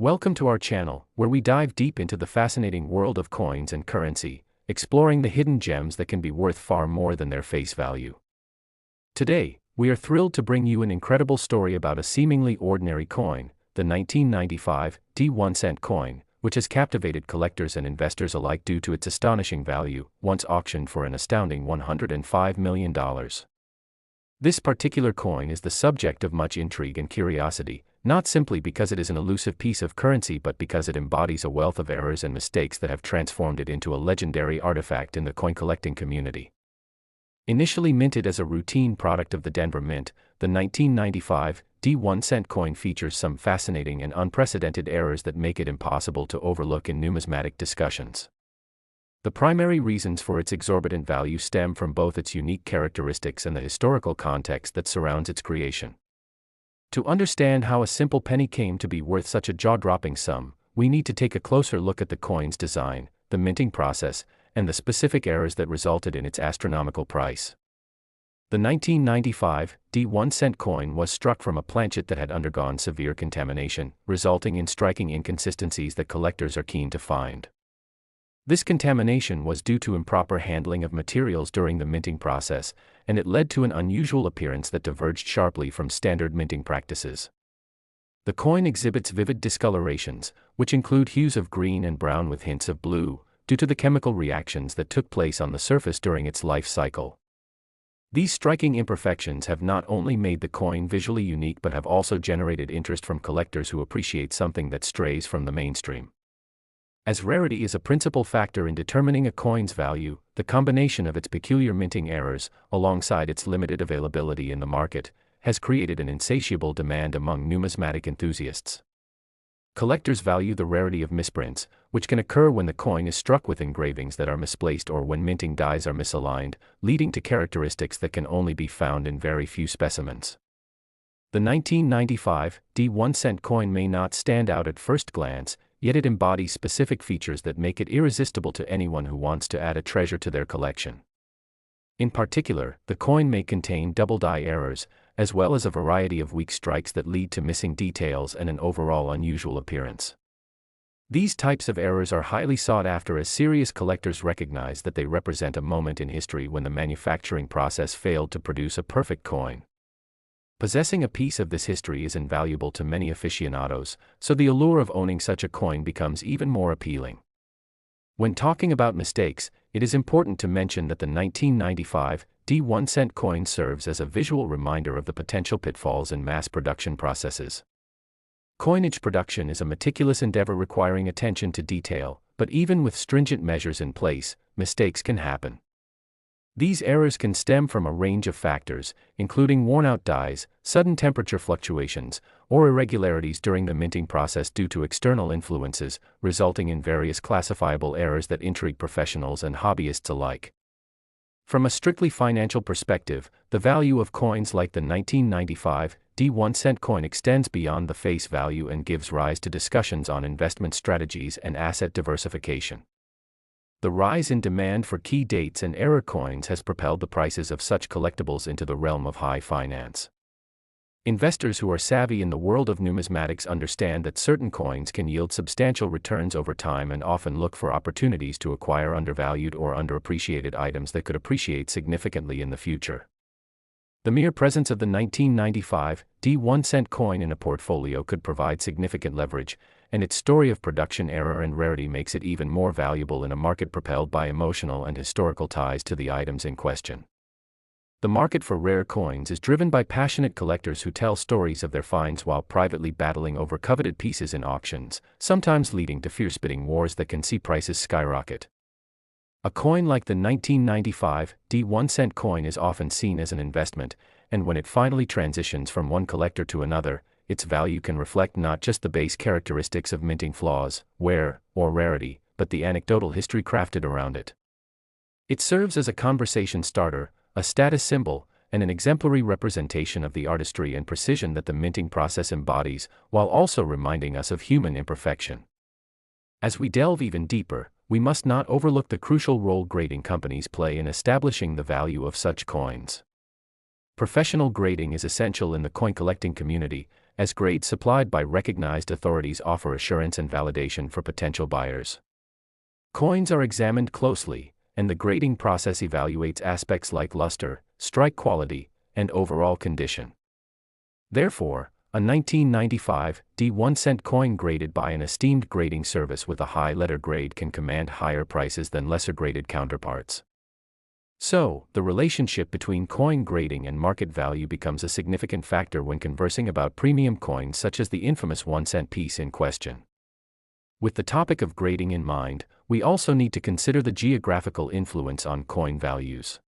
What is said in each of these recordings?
Welcome to our channel, where we dive deep into the fascinating world of coins and currency, exploring the hidden gems that can be worth far more than their face value. Today, we are thrilled to bring you an incredible story about a seemingly ordinary coin, the 1995 1-cent coin, which has captivated collectors and investors alike due to its astonishing value, once auctioned for an astounding $105 million. This particular coin is the subject of much intrigue and curiosity, not simply because it is an elusive piece of currency but because it embodies a wealth of errors and mistakes that have transformed it into a legendary artifact in the coin collecting community. Initially minted as a routine product of the Denver Mint, the 1995 1-cent coin features some fascinating and unprecedented errors that make it impossible to overlook in numismatic discussions. The primary reasons for its exorbitant value stem from both its unique characteristics and the historical context that surrounds its creation. To understand how a simple penny came to be worth such a jaw-dropping sum, we need to take a closer look at the coin's design, the minting process, and the specific errors that resulted in its astronomical price. The 1995 1-cent coin was struck from a planchet that had undergone severe contamination, resulting in striking inconsistencies that collectors are keen to find. This contamination was due to improper handling of materials during the minting process, and it led to an unusual appearance that diverged sharply from standard minting practices. The coin exhibits vivid discolorations, which include hues of green and brown with hints of blue, due to the chemical reactions that took place on the surface during its life cycle. These striking imperfections have not only made the coin visually unique but have also generated interest from collectors who appreciate something that strays from the mainstream. As rarity is a principal factor in determining a coin's value, the combination of its peculiar minting errors, alongside its limited availability in the market, has created an insatiable demand among numismatic enthusiasts. Collectors value the rarity of misprints, which can occur when the coin is struck with engravings that are misplaced or when minting dies are misaligned, leading to characteristics that can only be found in very few specimens. The 1995 1-cent coin may not stand out at first glance, yet it embodies specific features that make it irresistible to anyone who wants to add a treasure to their collection. In particular, the coin may contain double die errors, as well as a variety of weak strikes that lead to missing details and an overall unusual appearance. These types of errors are highly sought after as serious collectors recognize that they represent a moment in history when the manufacturing process failed to produce a perfect coin. Possessing a piece of this history is invaluable to many aficionados, so the allure of owning such a coin becomes even more appealing. When talking about mistakes, it is important to mention that the 1995 1-cent coin serves as a visual reminder of the potential pitfalls in mass production processes. Coinage production is a meticulous endeavor requiring attention to detail, but even with stringent measures in place, mistakes can happen. These errors can stem from a range of factors, including worn-out dies, sudden temperature fluctuations, or irregularities during the minting process due to external influences, resulting in various classifiable errors that intrigue professionals and hobbyists alike. From a strictly financial perspective, the value of coins like the 1995 1-cent coin extends beyond the face value and gives rise to discussions on investment strategies and asset diversification. The rise in demand for key dates and error coins has propelled the prices of such collectibles into the realm of high finance. Investors who are savvy in the world of numismatics understand that certain coins can yield substantial returns over time and often look for opportunities to acquire undervalued or underappreciated items that could appreciate significantly in the future. The mere presence of the 1995 1-cent coin in a portfolio could provide significant leverage, and its story of production error and rarity makes it even more valuable in a market propelled by emotional and historical ties to the items in question. The market for rare coins is driven by passionate collectors who tell stories of their finds while privately battling over coveted pieces in auctions, sometimes leading to fierce bidding wars that can see prices skyrocket. A coin like the 1995 1-cent coin is often seen as an investment, and when it finally transitions from one collector to another, its value can reflect not just the base characteristics of minting flaws, wear, or rarity, but the anecdotal history crafted around it. It serves as a conversation starter, a status symbol, and an exemplary representation of the artistry and precision that the minting process embodies, while also reminding us of human imperfection. As we delve even deeper, we must not overlook the crucial role grading companies play in establishing the value of such coins. Professional grading is essential in the coin collecting community, as grades supplied by recognized authorities offer assurance and validation for potential buyers. Coins are examined closely, and the grading process evaluates aspects like luster, strike quality, and overall condition. Therefore, a 1995 D1-cent coin graded by an esteemed grading service with a high letter grade can command higher prices than lesser graded counterparts. So, the relationship between coin grading and market value becomes a significant factor when conversing about premium coins such as the infamous 1-cent piece in question. With the topic of grading in mind, we also need to consider the geographical influence on coin values.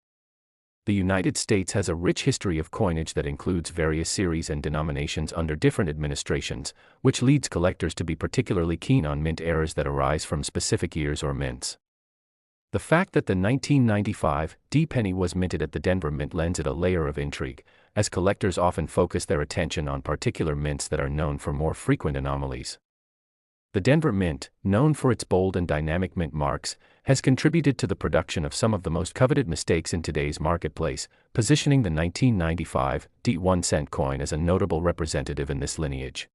The United States has a rich history of coinage that includes various series and denominations under different administrations, which leads collectors to be particularly keen on mint errors that arise from specific years or mints. The fact that the 1995 D penny was minted at the Denver Mint lends it a layer of intrigue, as collectors often focus their attention on particular mints that are known for more frequent anomalies. The Denver Mint, known for its bold and dynamic mint marks, has contributed to the production of some of the most coveted mistakes in today's marketplace, positioning the 1995 D1-cent coin as a notable representative in this lineage.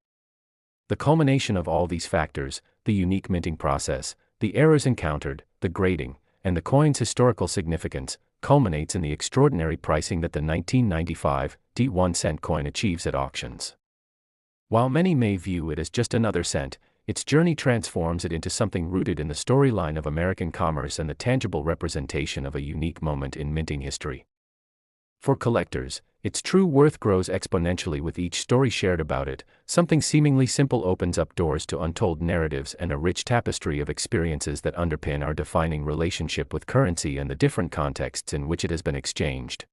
The culmination of all these factors, the unique minting process, the errors encountered, the grading, and the coin's historical significance, culminates in the extraordinary pricing that the 1995 D1-cent coin achieves at auctions. While many may view it as just another cent, its journey transforms it into something rooted in the storyline of American commerce and the tangible representation of a unique moment in minting history. For collectors, its true worth grows exponentially with each story shared about it. Something seemingly simple opens up doors to untold narratives and a rich tapestry of experiences that underpin our defining relationship with currency and the different contexts in which it has been exchanged.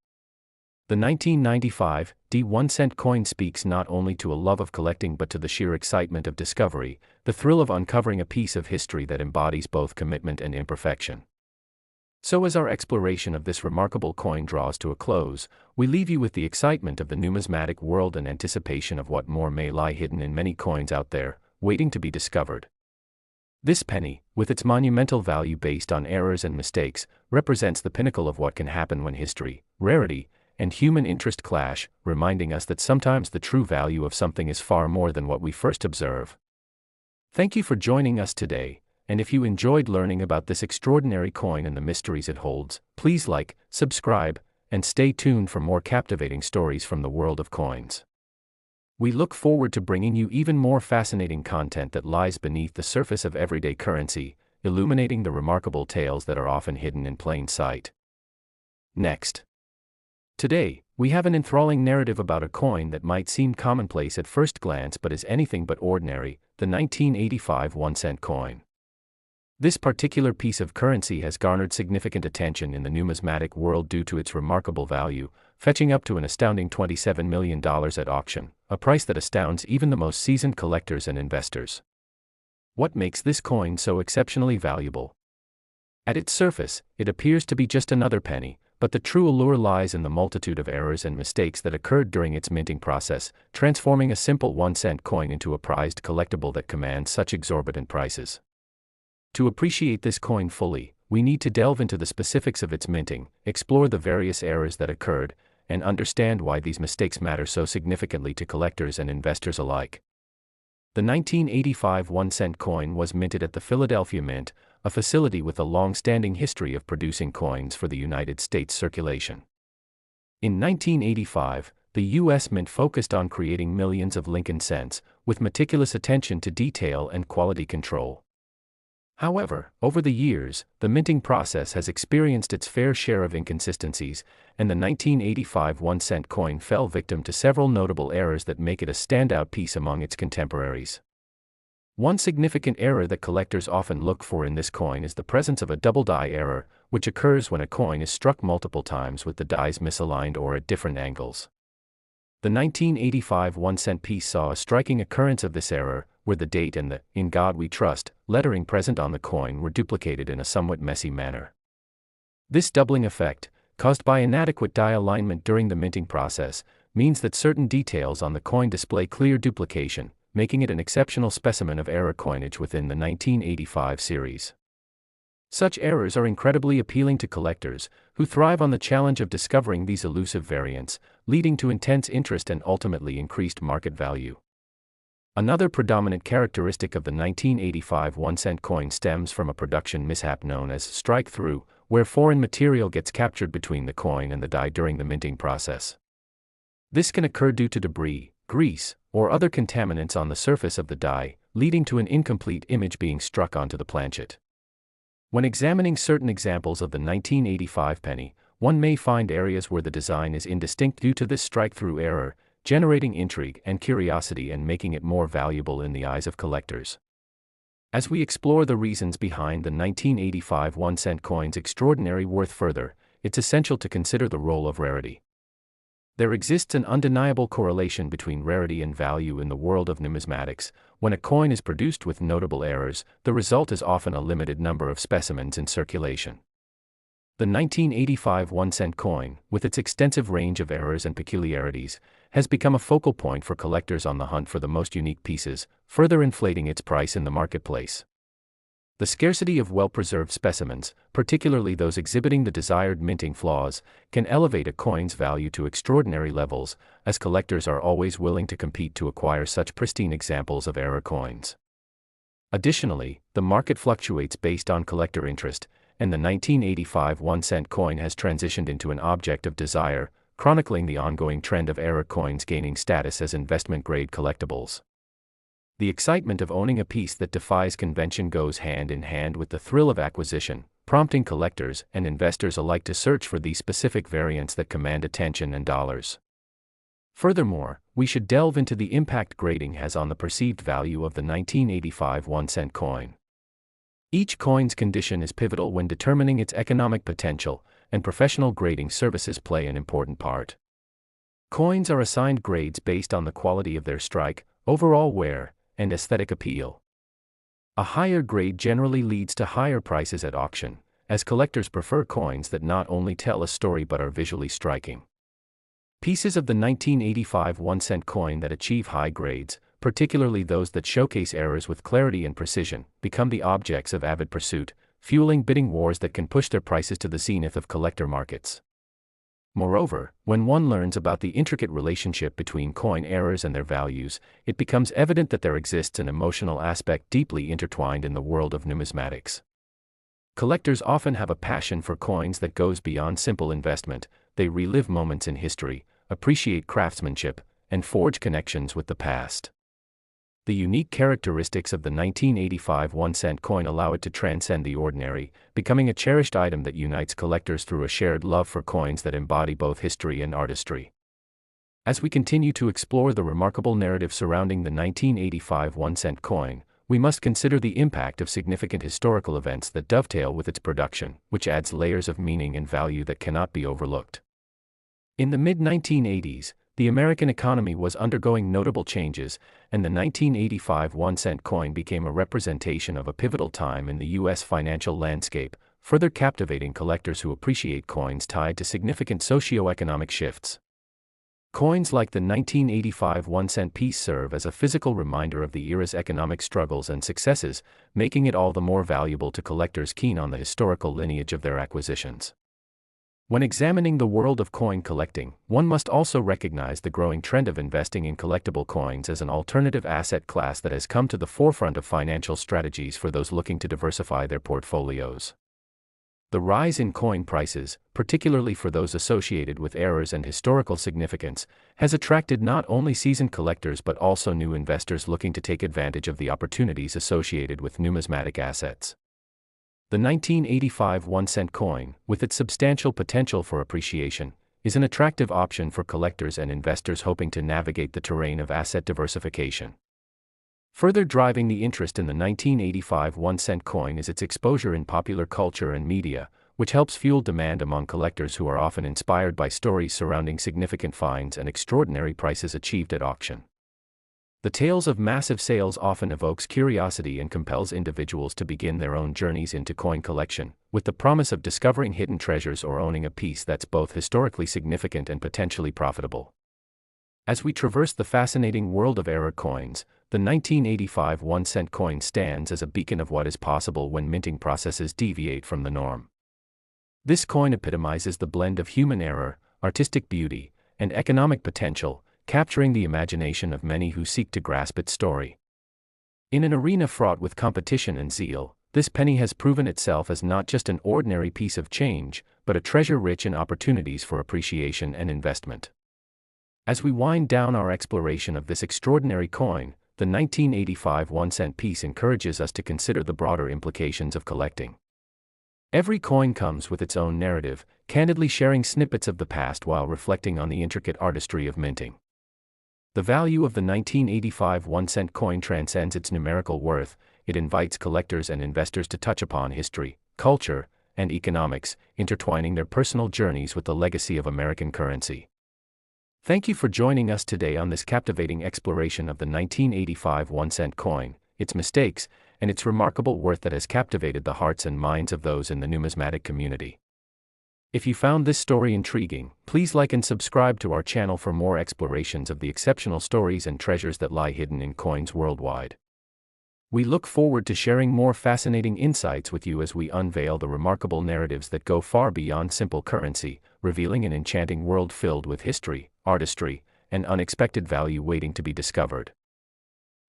The 1995 D1-cent coin speaks not only to a love of collecting but to the sheer excitement of discovery, the thrill of uncovering a piece of history that embodies both commitment and imperfection. So as our exploration of this remarkable coin draws to a close, we leave you with the excitement of the numismatic world and anticipation of what more may lie hidden in many coins out there, waiting to be discovered. This penny, with its monumental value based on errors and mistakes, represents the pinnacle of what can happen when history, rarity, and human interest clash, reminding us that sometimes the true value of something is far more than what we first observe. Thank you for joining us today. And if you enjoyed learning about this extraordinary coin and the mysteries it holds, please like, subscribe, and stay tuned for more captivating stories from the world of coins. We look forward to bringing you even more fascinating content that lies beneath the surface of everyday currency, illuminating the remarkable tales that are often hidden in plain sight. Next. Today, we have an enthralling narrative about a coin that might seem commonplace at first glance but is anything but ordinary, the 1985 1-cent coin. This particular piece of currency has garnered significant attention in the numismatic world due to its remarkable value, fetching up to an astounding $27 million at auction, a price that astounds even the most seasoned collectors and investors. What makes this coin so exceptionally valuable? At its surface, it appears to be just another penny, but the true allure lies in the multitude of errors and mistakes that occurred during its minting process, transforming a simple 1-cent coin into a prized collectible that commands such exorbitant prices. To appreciate this coin fully, we need to delve into the specifics of its minting, explore the various errors that occurred, and understand why these mistakes matter so significantly to collectors and investors alike. The 1985 1-cent coin was minted at the Philadelphia Mint, a facility with a long-standing history of producing coins for the United States circulation. In 1985, the U.S. Mint focused on creating millions of Lincoln cents, with meticulous attention to detail and quality control. However, over the years, the minting process has experienced its fair share of inconsistencies, and the 1985 1-cent coin fell victim to several notable errors that make it a standout piece among its contemporaries. One significant error that collectors often look for in this coin is the presence of a double die error, which occurs when a coin is struck multiple times with the dies misaligned or at different angles. The 1985 1-cent piece saw a striking occurrence of this error, where the date and the "In God We Trust" lettering present on the coin were duplicated in a somewhat messy manner. This doubling effect, caused by inadequate die alignment during the minting process, means that certain details on the coin display clear duplication, making it an exceptional specimen of error coinage within the 1985 series. Such errors are incredibly appealing to collectors, who thrive on the challenge of discovering these elusive variants, leading to intense interest and ultimately increased market value. Another predominant characteristic of the 1985 1-cent coin stems from a production mishap known as strike-through, where foreign material gets captured between the coin and the die during the minting process. This can occur due to debris, grease, or other contaminants on the surface of the die, leading to an incomplete image being struck onto the planchet. When examining certain examples of the 1985 penny, one may find areas where the design is indistinct due to this strike-through error, generating intrigue and curiosity and making it more valuable in the eyes of collectors. As we explore the reasons behind the 1985 1-cent coin's extraordinary worth further, it's essential to consider the role of rarity. There exists an undeniable correlation between rarity and value in the world of numismatics. When a coin is produced with notable errors, the result is often a limited number of specimens in circulation. The 1985 1-cent coin, with its extensive range of errors and peculiarities, has become a focal point for collectors on the hunt for the most unique pieces, further inflating its price in the marketplace. The scarcity of well-preserved specimens, particularly those exhibiting the desired minting flaws, can elevate a coin's value to extraordinary levels, as collectors are always willing to compete to acquire such pristine examples of error coins. Additionally, the market fluctuates based on collector interest, and the 1985 1-cent coin has transitioned into an object of desire, chronicling the ongoing trend of error coins gaining status as investment-grade collectibles. The excitement of owning a piece that defies convention goes hand in hand with the thrill of acquisition, prompting collectors and investors alike to search for these specific variants that command attention and dollars. Furthermore, we should delve into the impact grading has on the perceived value of the 1985 1-cent coin. Each coin's condition is pivotal when determining its economic potential, and professional grading services play an important part. Coins are assigned grades based on the quality of their strike, overall wear, and aesthetic appeal. A higher grade generally leads to higher prices at auction, as collectors prefer coins that not only tell a story but are visually striking. Pieces of the 1985 1-cent coin that achieve high grades, particularly those that showcase errors with clarity and precision, become the objects of avid pursuit, fueling bidding wars that can push their prices to the zenith of collector markets. Moreover, when one learns about the intricate relationship between coin errors and their values, it becomes evident that there exists an emotional aspect deeply intertwined in the world of numismatics. Collectors often have a passion for coins that goes beyond simple investment. They relive moments in history, appreciate craftsmanship, and forge connections with the past. The unique characteristics of the 1985 1-cent coin allow it to transcend the ordinary, becoming a cherished item that unites collectors through a shared love for coins that embody both history and artistry. As we continue to explore the remarkable narrative surrounding the 1985 1-cent coin, we must consider the impact of significant historical events that dovetail with its production, which adds layers of meaning and value that cannot be overlooked. In the mid-1980s, the American economy was undergoing notable changes, and the 1985 1-cent coin became a representation of a pivotal time in the U.S. financial landscape, further captivating collectors who appreciate coins tied to significant socio-economic shifts. Coins like the 1985 1-cent piece serve as a physical reminder of the era's economic struggles and successes, making it all the more valuable to collectors keen on the historical lineage of their acquisitions. When examining the world of coin collecting, one must also recognize the growing trend of investing in collectible coins as an alternative asset class that has come to the forefront of financial strategies for those looking to diversify their portfolios. The rise in coin prices, particularly for those associated with errors and historical significance, has attracted not only seasoned collectors but also new investors looking to take advantage of the opportunities associated with numismatic assets. The 1985 1-cent coin, with its substantial potential for appreciation, is an attractive option for collectors and investors hoping to navigate the terrain of asset diversification. Further driving the interest in the 1985 1-cent coin is its exposure in popular culture and media, which helps fuel demand among collectors who are often inspired by stories surrounding significant finds and extraordinary prices achieved at auction. The tales of massive sales often evokes curiosity and compels individuals to begin their own journeys into coin collection, with the promise of discovering hidden treasures or owning a piece that's both historically significant and potentially profitable. As we traverse the fascinating world of error coins, the 1985 1-cent coin stands as a beacon of what is possible when minting processes deviate from the norm. This coin epitomizes the blend of human error, artistic beauty, and economic potential, capturing the imagination of many who seek to grasp its story. In an arena fraught with competition and zeal, this penny has proven itself as not just an ordinary piece of change, but a treasure rich in opportunities for appreciation and investment. As we wind down our exploration of this extraordinary coin, the 1985 1-cent piece encourages us to consider the broader implications of collecting. Every coin comes with its own narrative, candidly sharing snippets of the past while reflecting on the intricate artistry of minting. The value of the 1985 1-cent coin transcends its numerical worth. It invites collectors and investors to touch upon history, culture, and economics, intertwining their personal journeys with the legacy of American currency. Thank you for joining us today on this captivating exploration of the 1985 1-cent coin, its mistakes, and its remarkable worth that has captivated the hearts and minds of those in the numismatic community. If you found this story intriguing, please like and subscribe to our channel for more explorations of the exceptional stories and treasures that lie hidden in coins worldwide. We look forward to sharing more fascinating insights with you as we unveil the remarkable narratives that go far beyond simple currency, revealing an enchanting world filled with history, artistry, and unexpected value waiting to be discovered.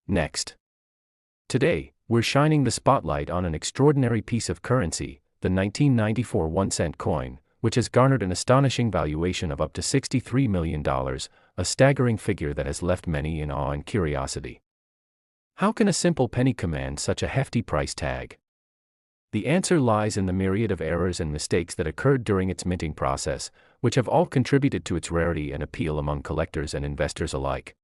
Next. Today, we're shining the spotlight on an extraordinary piece of currency, the 1994 1-cent coin, which has garnered an astonishing valuation of up to $63 million, a staggering figure that has left many in awe and curiosity. How can a simple penny command such a hefty price tag? The answer lies in the myriad of errors and mistakes that occurred during its minting process, which have all contributed to its rarity and appeal among collectors and investors alike.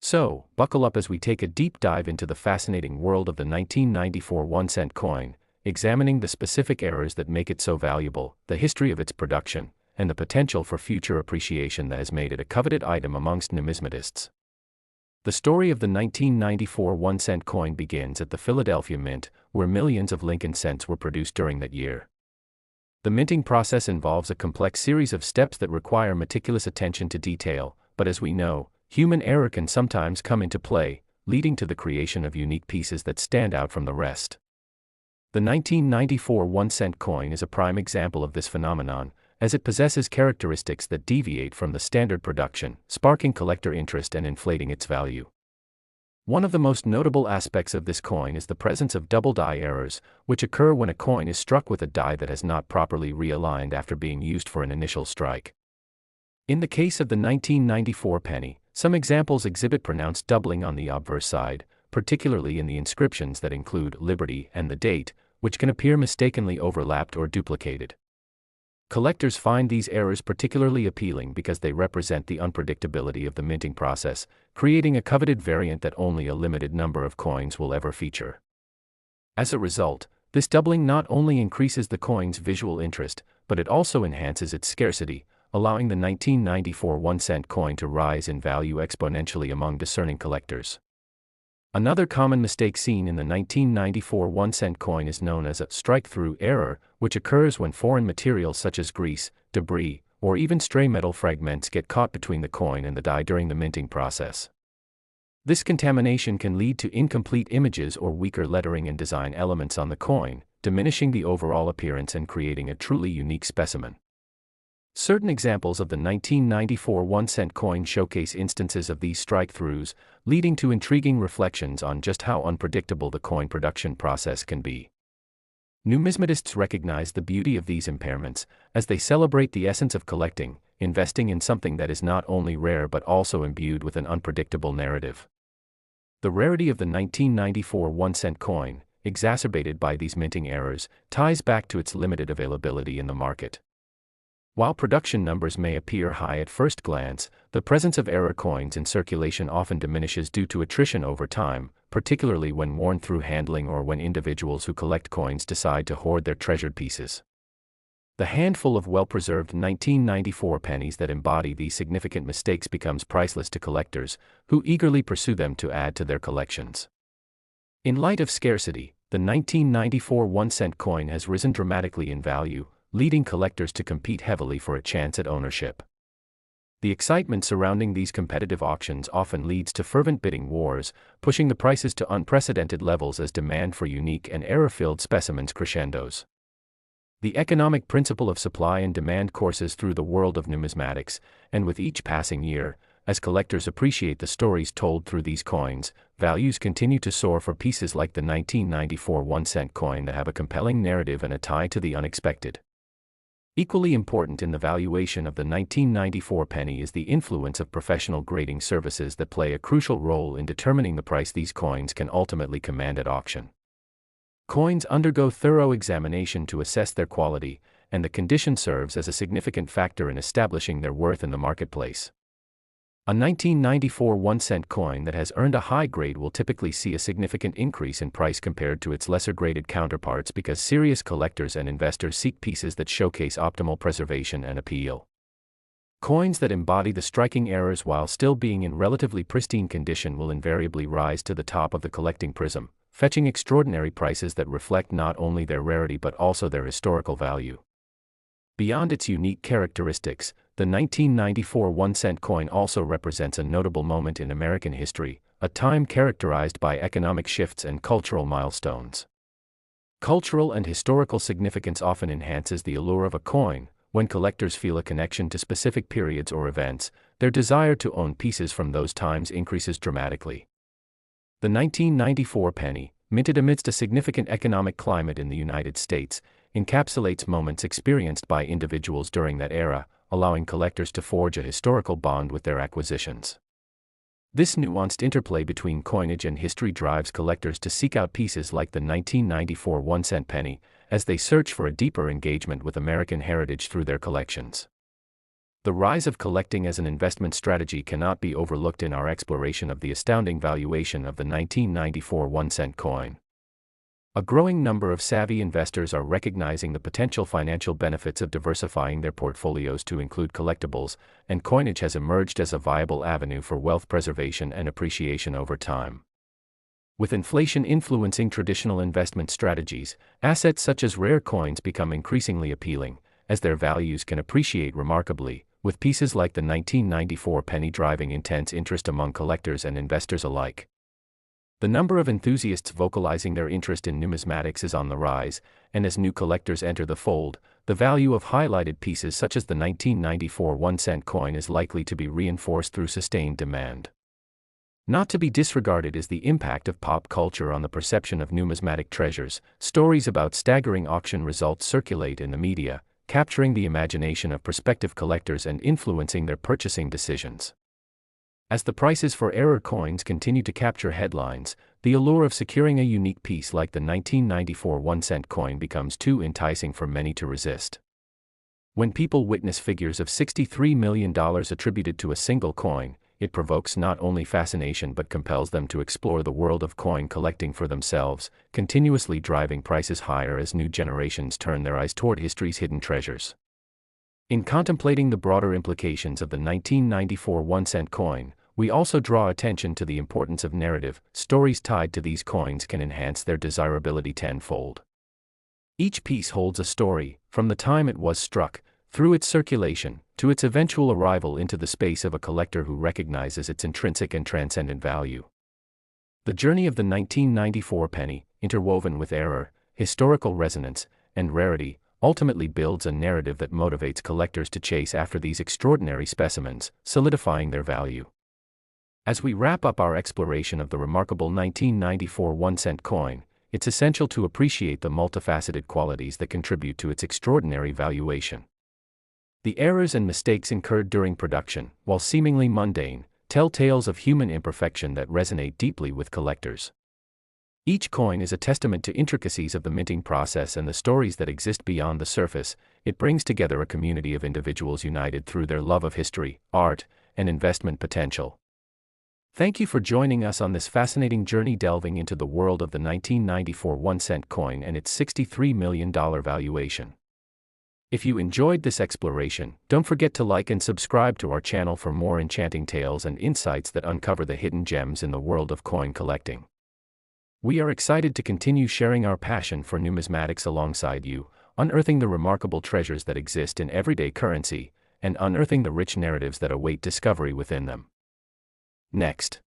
So, buckle up as we take a deep dive into the fascinating world of the 1994 1-cent coin, examining the specific errors that make it so valuable, the history of its production, and the potential for future appreciation that has made it a coveted item amongst numismatists. The story of the 1994 1-cent coin begins at the Philadelphia Mint, where millions of Lincoln cents were produced during that year. The minting process involves a complex series of steps that require meticulous attention to detail, but as we know, human error can sometimes come into play, leading to the creation of unique pieces that stand out from the rest. The 1994 1-cent coin is a prime example of this phenomenon, as it possesses characteristics that deviate from the standard production, sparking collector interest and inflating its value. One of the most notable aspects of this coin is the presence of double die errors, which occur when a coin is struck with a die that has not properly realigned after being used for an initial strike. In the case of the 1994 penny, some examples exhibit pronounced doubling on the obverse side, particularly in the inscriptions that include Liberty and the date, which can appear mistakenly overlapped or duplicated. Collectors find these errors particularly appealing because they represent the unpredictability of the minting process, creating a coveted variant that only a limited number of coins will ever feature. As a result, this doubling not only increases the coin's visual interest, but it also enhances its scarcity, allowing the 1994 1-cent coin to rise in value exponentially among discerning collectors. Another common mistake seen in the 1994 1-cent coin is known as a strike-through error, which occurs when foreign materials such as grease, debris, or even stray metal fragments get caught between the coin and the die during the minting process. This contamination can lead to incomplete images or weaker lettering and design elements on the coin, diminishing the overall appearance and creating a truly unique specimen. Certain examples of the 1994 1-cent coin showcase instances of these strike-throughs, leading to intriguing reflections on just how unpredictable the coin production process can be. Numismatists recognize the beauty of these impairments, as they celebrate the essence of collecting, investing in something that is not only rare but also imbued with an unpredictable narrative. The rarity of the 1994 1-cent coin, exacerbated by these minting errors, ties back to its limited availability in the market. While production numbers may appear high at first glance, the presence of error coins in circulation often diminishes due to attrition over time, particularly when worn through handling or when individuals who collect coins decide to hoard their treasured pieces. The handful of well-preserved 1994 pennies that embody these significant mistakes becomes priceless to collectors, who eagerly pursue them to add to their collections. In light of scarcity, the 1994 1-cent coin has risen dramatically in value, leading collectors to compete heavily for a chance at ownership. The excitement surrounding these competitive auctions often leads to fervent bidding wars, pushing the prices to unprecedented levels as demand for unique and error-filled specimens crescendos. The economic principle of supply and demand courses through the world of numismatics, and with each passing year, As collectors appreciate the stories told through these coins, values continue to soar for pieces like the 1994 1-cent coin that have a compelling narrative and a tie to the unexpected. Equally important in the valuation of the 1994 penny is the influence of professional grading services that play a crucial role in determining the price these coins can ultimately command at auction. Coins undergo thorough examination to assess their quality, and the condition serves as a significant factor in establishing their worth in the marketplace. A 1994 1-cent coin that has earned a high grade will typically see a significant increase in price compared to its lesser graded counterparts because serious collectors and investors seek pieces that showcase optimal preservation and appeal. Coins that embody the striking errors while still being in relatively pristine condition will invariably rise to the top of the collecting prism, fetching extraordinary prices that reflect not only their rarity but also their historical value. Beyond its unique characteristics, the 1994 1-cent coin also represents a notable moment in American history, a time characterized by economic shifts and cultural milestones. Cultural and historical significance often enhances the allure of a coin. When collectors feel a connection to specific periods or events, their desire to own pieces from those times increases dramatically. The 1994 penny, minted amidst a significant economic climate in the United States, encapsulates moments experienced by individuals during that era, allowing collectors to forge a historical bond with their acquisitions. This nuanced interplay between coinage and history drives collectors to seek out pieces like the 1994 1-cent penny, as they search for a deeper engagement with American heritage through their collections. The rise of collecting as an investment strategy cannot be overlooked in our exploration of the astounding valuation of the 1994 1-cent coin. A growing number of savvy investors are recognizing the potential financial benefits of diversifying their portfolios to include collectibles, and coinage has emerged as a viable avenue for wealth preservation and appreciation over time. With inflation influencing traditional investment strategies, assets such as rare coins become increasingly appealing, as their values can appreciate remarkably, with pieces like the 1994 penny driving intense interest among collectors and investors alike. The number of enthusiasts vocalizing their interest in numismatics is on the rise, and as new collectors enter the fold, the value of highlighted pieces such as the 1994 1-cent coin is likely to be reinforced through sustained demand. Not to be disregarded is the impact of pop culture on the perception of numismatic treasures. Stories about staggering auction results circulate in the media, capturing the imagination of prospective collectors and influencing their purchasing decisions. As the prices for rarer coins continue to capture headlines, the allure of securing a unique piece like the 1994 1-cent coin becomes too enticing for many to resist. When people witness figures of $63 million attributed to a single coin, it provokes not only fascination but compels them to explore the world of coin collecting for themselves, continuously driving prices higher as new generations turn their eyes toward history's hidden treasures. In contemplating the broader implications of the 1994 1-cent coin, we also draw attention to the importance of narrative. Stories tied to these coins can enhance their desirability tenfold. Each piece holds a story, from the time it was struck, through its circulation, to its eventual arrival into the space of a collector who recognizes its intrinsic and transcendent value. The journey of the 1994 penny, interwoven with error, historical resonance, and rarity, ultimately builds a narrative that motivates collectors to chase after these extraordinary specimens, solidifying their value. As we wrap up our exploration of the remarkable 1994 1-cent coin, it's essential to appreciate the multifaceted qualities that contribute to its extraordinary valuation. The errors and mistakes incurred during production, while seemingly mundane, tell tales of human imperfection that resonate deeply with collectors. Each coin is a testament to intricacies of the minting process and the stories that exist beyond the surface. It brings together a community of individuals united through their love of history, art, and investment potential. Thank you for joining us on this fascinating journey delving into the world of the 1994 1-cent coin and its $63 million valuation. If you enjoyed this exploration, don't forget to like and subscribe to our channel for more enchanting tales and insights that uncover the hidden gems in the world of coin collecting. We are excited to continue sharing our passion for numismatics alongside you, unearthing the remarkable treasures that exist in everyday currency, and unearthing the rich narratives that await discovery within them. Next.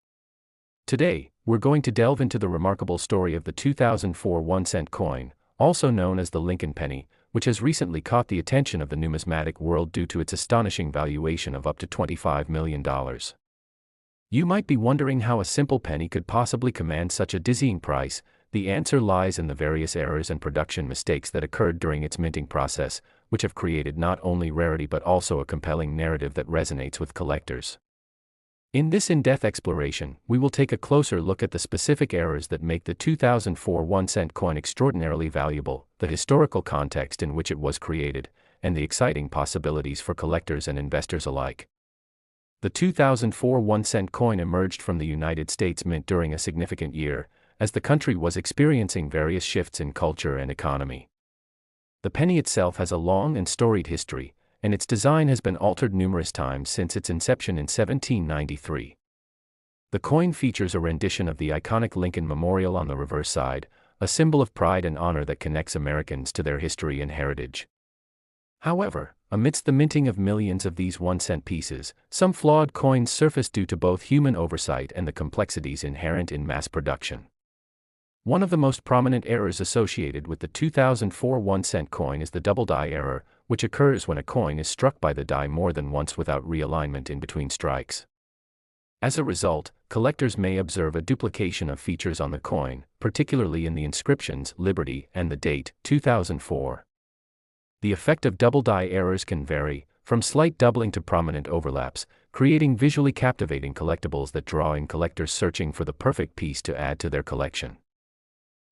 Today, we're going to delve into the remarkable story of the 2004 1-cent coin, also known as the Lincoln penny, which has recently caught the attention of the numismatic world due to its astonishing valuation of up to $25 million. You might be wondering how a simple penny could possibly command such a dizzying price. The answer lies in the various errors and production mistakes that occurred during its minting process, which have created not only rarity but also a compelling narrative that resonates with collectors. In this in-depth exploration, we will take a closer look at the specific errors that make the 2004 1-cent coin extraordinarily valuable, the historical context in which it was created, and the exciting possibilities for collectors and investors alike. The 2004 1-cent coin emerged from the United States Mint during a significant year, as the country was experiencing various shifts in culture and economy. The penny itself has a long and storied history, and its design has been altered numerous times since its inception in 1793. The coin features a rendition of the iconic Lincoln Memorial on the reverse side, a symbol of pride and honor that connects Americans to their history and heritage. However, amidst the minting of millions of these 1-cent pieces, some flawed coins surfaced due to both human oversight and the complexities inherent in mass production. One of the most prominent errors associated with the 2004 1-cent coin is the double die error, which occurs when a coin is struck by the die more than once without realignment in between strikes. As a result, collectors may observe a duplication of features on the coin, particularly in the inscriptions Liberty and the date 2004. The effect of double die errors can vary, from slight doubling to prominent overlaps, creating visually captivating collectibles that draw in collectors searching for the perfect piece to add to their collection.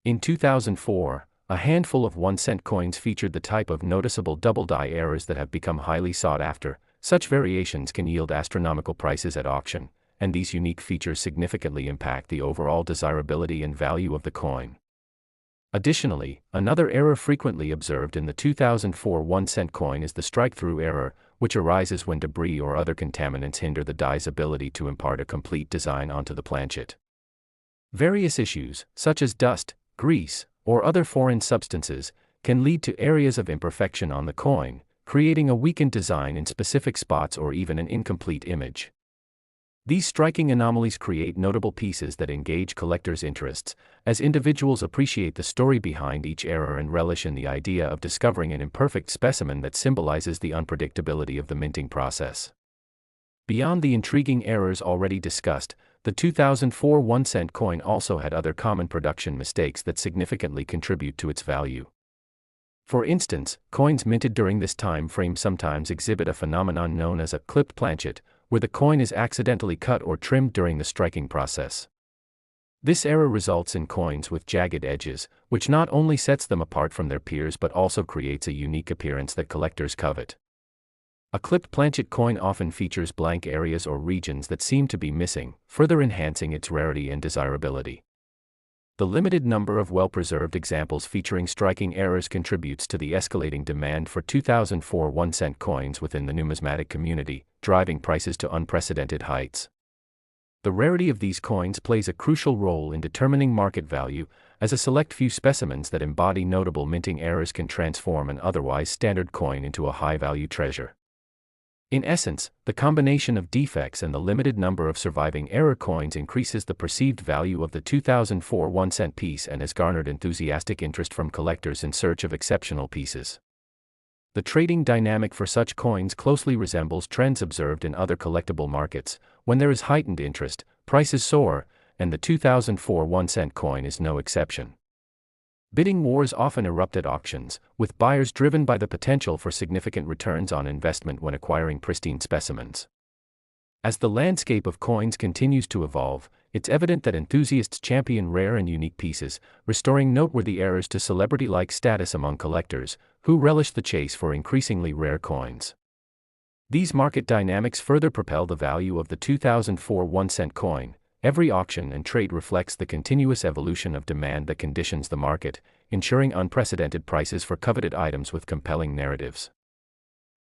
In 2004, a handful of 1-cent coins featured the type of noticeable double die errors that have become highly sought after. Such variations can yield astronomical prices at auction, and these unique features significantly impact the overall desirability and value of the coin. Additionally, another error frequently observed in the 2004 1-cent coin is the strike-through error, which arises when debris or other contaminants hinder the die's ability to impart a complete design onto the planchet. Various issues, such as dust, grease, or other foreign substances, can lead to areas of imperfection on the coin, creating a weakened design in specific spots or even an incomplete image. These striking anomalies create notable pieces that engage collectors' interests, as individuals appreciate the story behind each error and relish in the idea of discovering an imperfect specimen that symbolizes the unpredictability of the minting process. Beyond the intriguing errors already discussed, the 2004 1-cent coin also had other common production mistakes that significantly contribute to its value. For instance, coins minted during this time frame sometimes exhibit a phenomenon known as a clipped planchet, where the coin is accidentally cut or trimmed during the striking process. This error results in coins with jagged edges, which not only sets them apart from their peers but also creates a unique appearance that collectors covet. A clipped planchet coin often features blank areas or regions that seem to be missing, further enhancing its rarity and desirability. The limited number of well-preserved examples featuring striking errors contributes to the escalating demand for 2004 1-cent coins within the numismatic community, driving prices to unprecedented heights. The rarity of these coins plays a crucial role in determining market value, as a select few specimens that embody notable minting errors can transform an otherwise standard coin into a high-value treasure. In essence, the combination of defects and the limited number of surviving error coins increases the perceived value of the 2004 1-cent piece and has garnered enthusiastic interest from collectors in search of exceptional pieces. The trading dynamic for such coins closely resembles trends observed in other collectible markets. When there is heightened interest, prices soar, and the 2004 1-cent coin is no exception. Bidding wars often erupt at auctions, with buyers driven by the potential for significant returns on investment when acquiring pristine specimens. As the landscape of coins continues to evolve, it's evident that enthusiasts champion rare and unique pieces, restoring noteworthy errors to celebrity-like status among collectors, who relish the chase for increasingly rare coins. These market dynamics further propel the value of the 2004 1-cent coin. Every auction and trade reflects the continuous evolution of demand that conditions the market, ensuring unprecedented prices for coveted items with compelling narratives.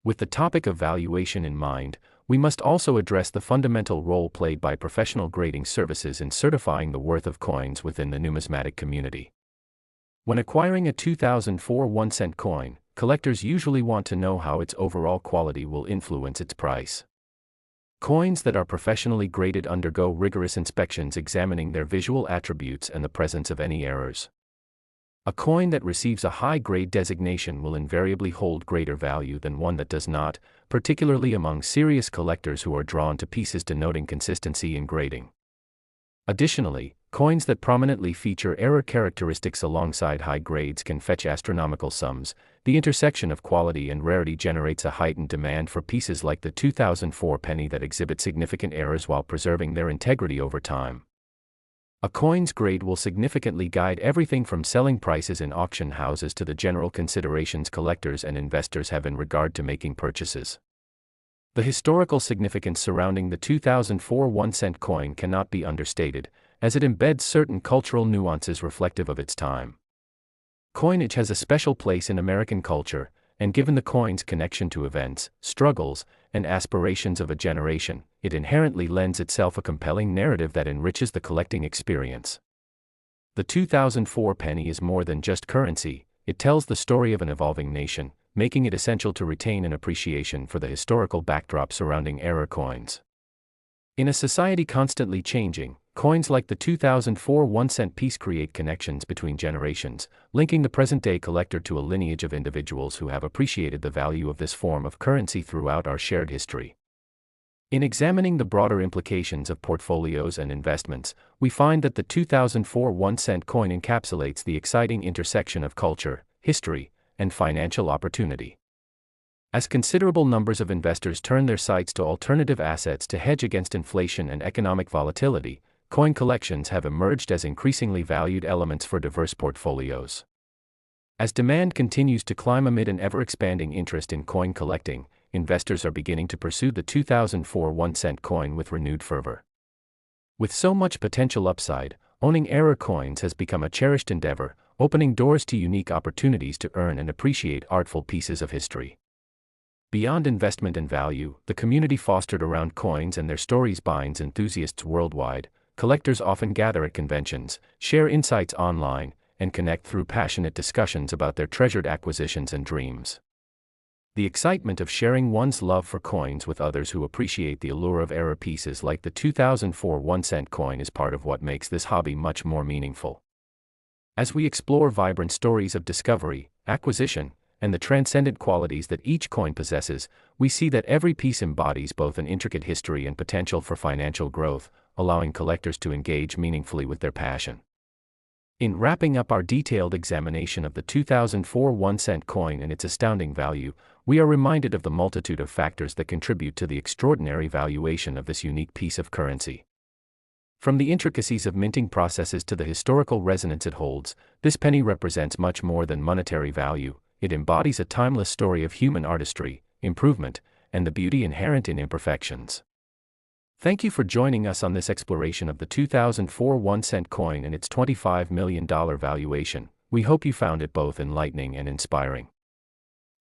With the topic of valuation in mind, we must also address the fundamental role played by professional grading services in certifying the worth of coins within the numismatic community. When acquiring a 2004 1-cent coin, collectors usually want to know how its overall quality will influence its price. Coins that are professionally graded undergo rigorous inspections examining their visual attributes and the presence of any errors. A coin that receives a high-grade designation will invariably hold greater value than one that does not, particularly among serious collectors who are drawn to pieces denoting consistency in grading. Additionally, coins that prominently feature error characteristics alongside high grades can fetch astronomical sums. The intersection of quality and rarity generates a heightened demand for pieces like the 2004 penny that exhibit significant errors while preserving their integrity over time. A coin's grade will significantly guide everything from selling prices in auction houses to the general considerations collectors and investors have in regard to making purchases. The historical significance surrounding the 2004 1-cent coin cannot be understated, as it embeds certain cultural nuances reflective of its time. Coinage has a special place in American culture, and given the coin's connection to events, struggles, and aspirations of a generation, it inherently lends itself a compelling narrative that enriches the collecting experience. The 2004 penny is more than just currency, it tells the story of an evolving nation, making it essential to retain an appreciation for the historical backdrop surrounding error coins. In a society constantly changing, coins like the 2004 1-cent piece create connections between generations, linking the present-day collector to a lineage of individuals who have appreciated the value of this form of currency throughout our shared history. In examining the broader implications of portfolios and investments, we find that the 2004 1-cent coin encapsulates the exciting intersection of culture, history, and financial opportunity. As considerable numbers of investors turn their sights to alternative assets to hedge against inflation and economic volatility, coin collections have emerged as increasingly valued elements for diverse portfolios. As demand continues to climb amid an ever-expanding interest in coin collecting, investors are beginning to pursue the 2004 1-cent coin with renewed fervor. With so much potential upside, owning error coins has become a cherished endeavor, opening doors to unique opportunities to earn and appreciate artful pieces of history. Beyond investment and value, the community fostered around coins and their stories binds enthusiasts worldwide. Collectors often gather at conventions, share insights online, and connect through passionate discussions about their treasured acquisitions and dreams. The excitement of sharing one's love for coins with others who appreciate the allure of error pieces like the 2004 1-cent coin is part of what makes this hobby much more meaningful. As we explore vibrant stories of discovery, acquisition, and the transcendent qualities that each coin possesses, we see that every piece embodies both an intricate history and potential for financial growth, allowing collectors to engage meaningfully with their passion. In wrapping up our detailed examination of the 2004 1-cent coin and its astounding value, we are reminded of the multitude of factors that contribute to the extraordinary valuation of this unique piece of currency. From the intricacies of minting processes to the historical resonance it holds, this penny represents much more than monetary value. It embodies a timeless story of human artistry, improvement, and the beauty inherent in imperfections. Thank you for joining us on this exploration of the 2004 1-cent coin and its $25 million valuation. We hope you found it both enlightening and inspiring.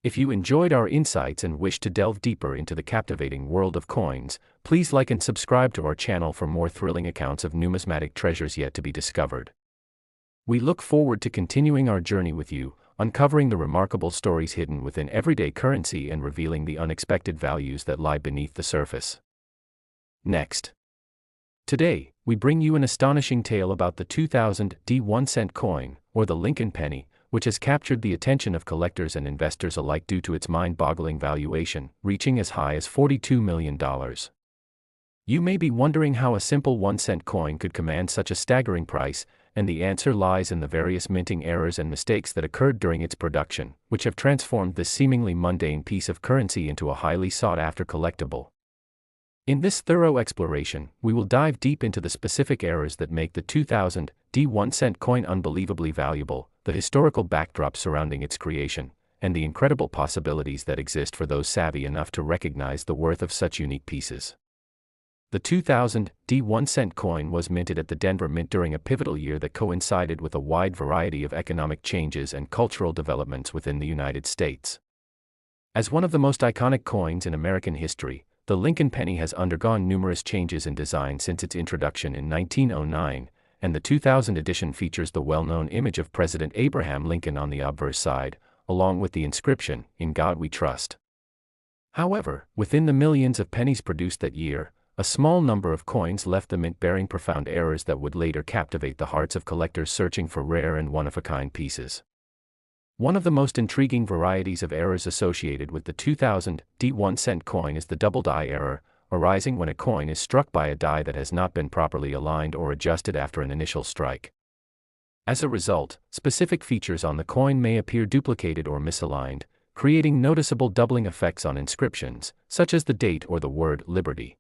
If you enjoyed our insights and wish to delve deeper into the captivating world of coins, please like and subscribe to our channel for more thrilling accounts of numismatic treasures yet to be discovered. We look forward to continuing our journey with you, uncovering the remarkable stories hidden within everyday currency and revealing the unexpected values that lie beneath the surface. Next. Today, we bring you an astonishing tale about the 2000 1-cent coin, or the Lincoln penny, which has captured the attention of collectors and investors alike due to its mind-boggling valuation, reaching as high as $42 million. You may be wondering how a simple 1-cent coin could command such a staggering price, and the answer lies in the various minting errors and mistakes that occurred during its production, which have transformed this seemingly mundane piece of currency into a highly sought-after collectible. In this thorough exploration, we will dive deep into the specific errors that make the 2000 1-cent coin unbelievably valuable, the historical backdrop surrounding its creation, and the incredible possibilities that exist for those savvy enough to recognize the worth of such unique pieces. The 2000 1-cent coin was minted at the Denver Mint during a pivotal year that coincided with a wide variety of economic changes and cultural developments within the United States. As one of the most iconic coins in American history, the Lincoln penny has undergone numerous changes in design since its introduction in 1909, and the 2000 edition features the well-known image of President Abraham Lincoln on the obverse side, along with the inscription, "In God We Trust." However, within the millions of pennies produced that year, a small number of coins left the mint bearing profound errors that would later captivate the hearts of collectors searching for rare and one-of-a-kind pieces. One of the most intriguing varieties of errors associated with the 2000 1-cent coin is the double die error, arising when a coin is struck by a die that has not been properly aligned or adjusted after an initial strike. As a result, specific features on the coin may appear duplicated or misaligned, creating noticeable doubling effects on inscriptions, such as the date or the word Liberty.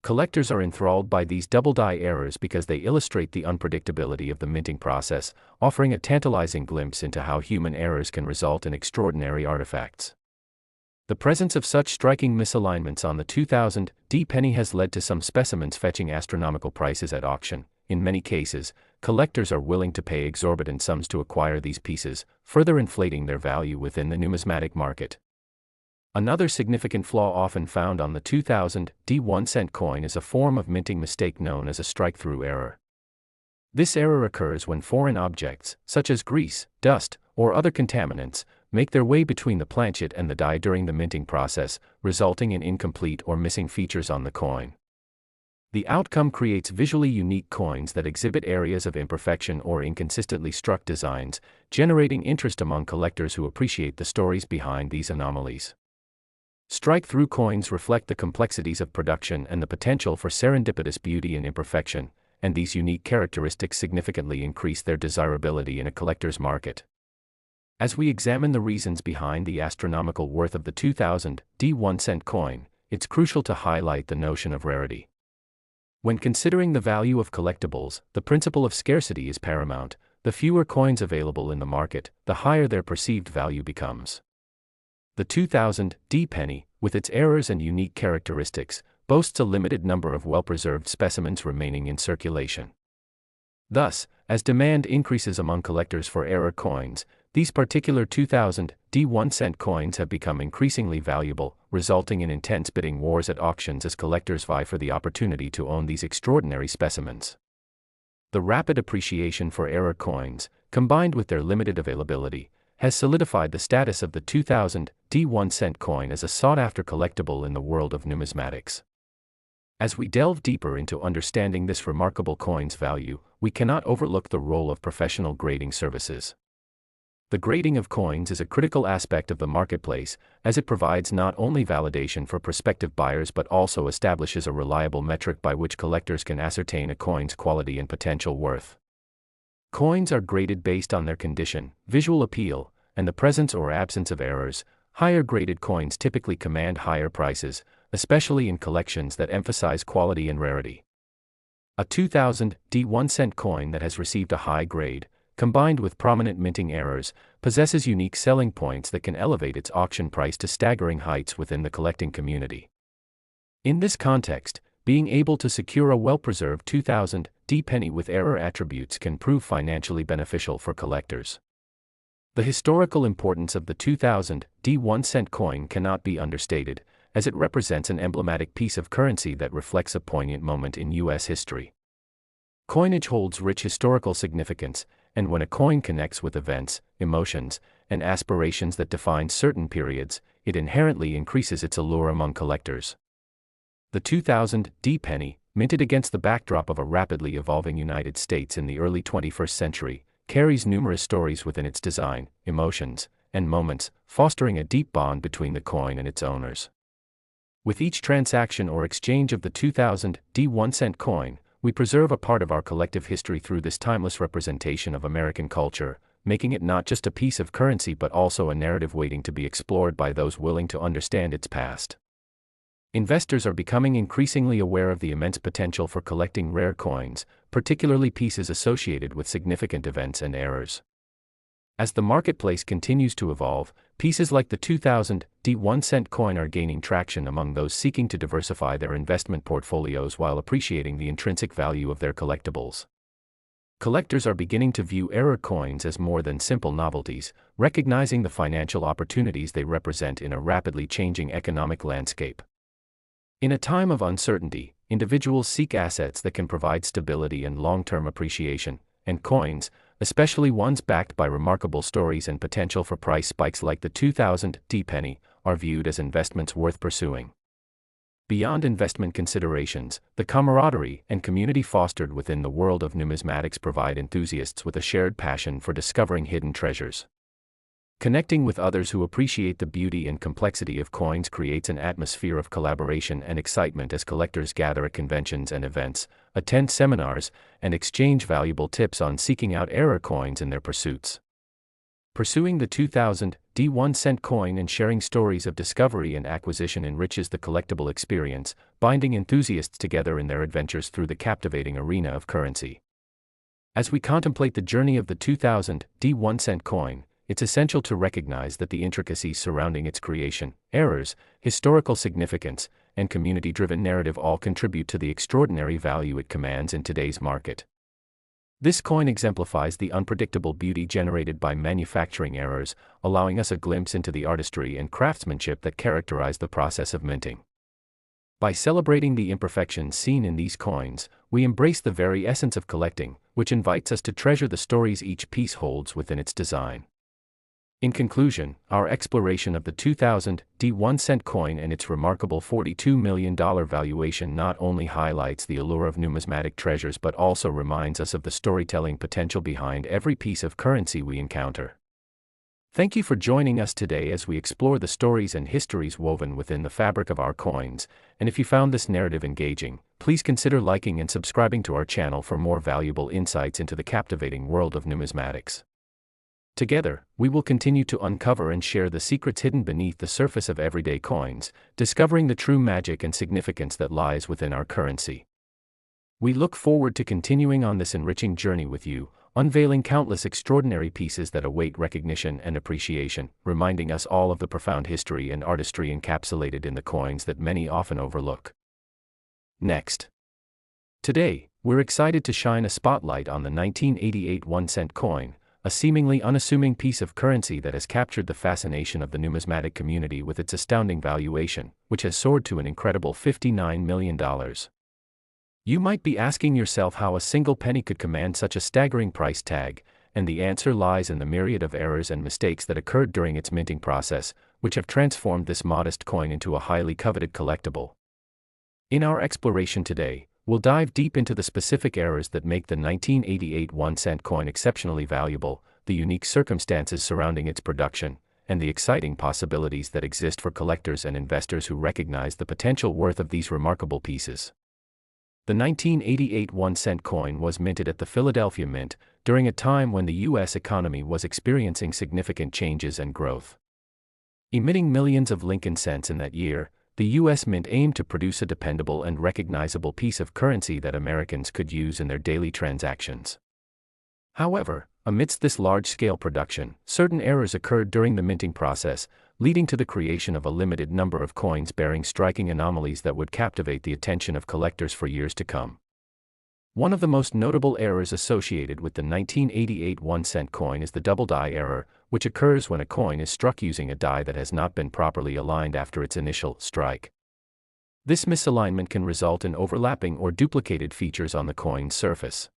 Collectors are enthralled by these double die errors because they illustrate the unpredictability of the minting process, offering a tantalizing glimpse into how human errors can result in extraordinary artifacts. The presence of such striking misalignments on the 2000 penny has led to some specimens fetching astronomical prices at auction. In many cases, collectors are willing to pay exorbitant sums to acquire these pieces, further inflating their value within the numismatic market. Another significant flaw often found on the 2000 1-cent coin is a form of minting mistake known as a strike-through error. This error occurs when foreign objects, such as grease, dust, or other contaminants, make their way between the planchet and the die during the minting process, resulting in incomplete or missing features on the coin. The outcome creates visually unique coins that exhibit areas of imperfection or inconsistently struck designs, generating interest among collectors who appreciate the stories behind these anomalies. Strike-through coins reflect the complexities of production and the potential for serendipitous beauty and imperfection, and these unique characteristics significantly increase their desirability in a collector's market. As we examine the reasons behind the astronomical worth of the 2000 1-cent coin, it's crucial to highlight the notion of rarity. When considering the value of collectibles, the principle of scarcity is paramount. The fewer coins available in the market, the higher their perceived value becomes. The 2000 penny, with its errors and unique characteristics, boasts a limited number of well-preserved specimens remaining in circulation. Thus, as demand increases among collectors for error coins, these particular 2000 1-cent coins have become increasingly valuable, resulting in intense bidding wars at auctions as collectors vie for the opportunity to own these extraordinary specimens. The rapid appreciation for error coins, combined with their limited availability, has solidified the status of the 2000 1-cent coin as a sought-after collectible in the world of numismatics. As we delve deeper into understanding this remarkable coin's value, we cannot overlook the role of professional grading services. The grading of coins is a critical aspect of the marketplace, as it provides not only validation for prospective buyers but also establishes a reliable metric by which collectors can ascertain a coin's quality and potential worth. Coins are graded based on their condition, visual appeal, and the presence or absence of errors. Higher graded coins typically command higher prices, especially in collections that emphasize quality and rarity. A 2000 1-cent coin that has received a high grade, combined with prominent minting errors, possesses unique selling points that can elevate its auction price to staggering heights within the collecting community. In this context, being able to secure a well-preserved 2000 penny with error attributes can prove financially beneficial for collectors. The historical importance of the 2000 1-cent coin cannot be understated, as it represents an emblematic piece of currency that reflects a poignant moment in U.S. history. Coinage holds rich historical significance, and when a coin connects with events, emotions, and aspirations that define certain periods, it inherently increases its allure among collectors. The 2000 penny, minted against the backdrop of a rapidly evolving United States in the early 21st century, carries numerous stories within its design, emotions, and moments, fostering a deep bond between the coin and its owners. With each transaction or exchange of the 2000 1-cent coin, we preserve a part of our collective history through this timeless representation of American culture, making it not just a piece of currency but also a narrative waiting to be explored by those willing to understand its past. Investors are becoming increasingly aware of the immense potential for collecting rare coins, particularly pieces associated with significant events and errors. As the marketplace continues to evolve, pieces like the 2000 1-cent coin are gaining traction among those seeking to diversify their investment portfolios while appreciating the intrinsic value of their collectibles. Collectors are beginning to view error coins as more than simple novelties, recognizing the financial opportunities they represent in a rapidly changing economic landscape. In a time of uncertainty, individuals seek assets that can provide stability and long-term appreciation, and coins, especially ones backed by remarkable stories and potential for price spikes like the 2000 penny, are viewed as investments worth pursuing. Beyond investment considerations, the camaraderie and community fostered within the world of numismatics provide enthusiasts with a shared passion for discovering hidden treasures. Connecting with others who appreciate the beauty and complexity of coins creates an atmosphere of collaboration and excitement as collectors gather at conventions and events, attend seminars, and exchange valuable tips on seeking out rare coins in their pursuits. Pursuing the 2000 1-cent coin and sharing stories of discovery and acquisition enriches the collectible experience, binding enthusiasts together in their adventures through the captivating arena of currency. As we contemplate the journey of the 2000 1-cent coin, it's essential to recognize that the intricacies surrounding its creation, errors, historical significance, and community-driven narrative all contribute to the extraordinary value it commands in today's market. This coin exemplifies the unpredictable beauty generated by manufacturing errors, allowing us a glimpse into the artistry and craftsmanship that characterize the process of minting. By celebrating the imperfections seen in these coins, we embrace the very essence of collecting, which invites us to treasure the stories each piece holds within its design. In conclusion, our exploration of the 2000 1-cent coin and its remarkable $42 million valuation not only highlights the allure of numismatic treasures but also reminds us of the storytelling potential behind every piece of currency we encounter. Thank you for joining us today as we explore the stories and histories woven within the fabric of our coins, and if you found this narrative engaging, please consider liking and subscribing to our channel for more valuable insights into the captivating world of numismatics. Together, we will continue to uncover and share the secrets hidden beneath the surface of everyday coins, discovering the true magic and significance that lies within our currency. We look forward to continuing on this enriching journey with you, unveiling countless extraordinary pieces that await recognition and appreciation, reminding us all of the profound history and artistry encapsulated in the coins that many often overlook. Next. Today, we're excited to shine a spotlight on the 1988 1-cent coin, a seemingly unassuming piece of currency that has captured the fascination of the numismatic community with its astounding valuation, which has soared to an incredible $59 million. You might be asking yourself how a single penny could command such a staggering price tag, and the answer lies in the myriad of errors and mistakes that occurred during its minting process, which have transformed this modest coin into a highly coveted collectible. In our exploration today, we'll dive deep into the specific errors that make the 1988 1-cent coin exceptionally valuable, the unique circumstances surrounding its production, and the exciting possibilities that exist for collectors and investors who recognize the potential worth of these remarkable pieces. The 1988 1-cent coin was minted at the Philadelphia Mint, during a time when the U.S. economy was experiencing significant changes and growth. Emitting millions of Lincoln cents in that year, the U.S. Mint aimed to produce a dependable and recognizable piece of currency that Americans could use in their daily transactions. However, amidst this large-scale production, certain errors occurred during the minting process, leading to the creation of a limited number of coins bearing striking anomalies that would captivate the attention of collectors for years to come. One of the most notable errors associated with the 1988 1-cent coin is the double die error, which occurs when a coin is struck using a die that has not been properly aligned after its initial strike. This misalignment can result in overlapping or duplicated features on the coin's surface.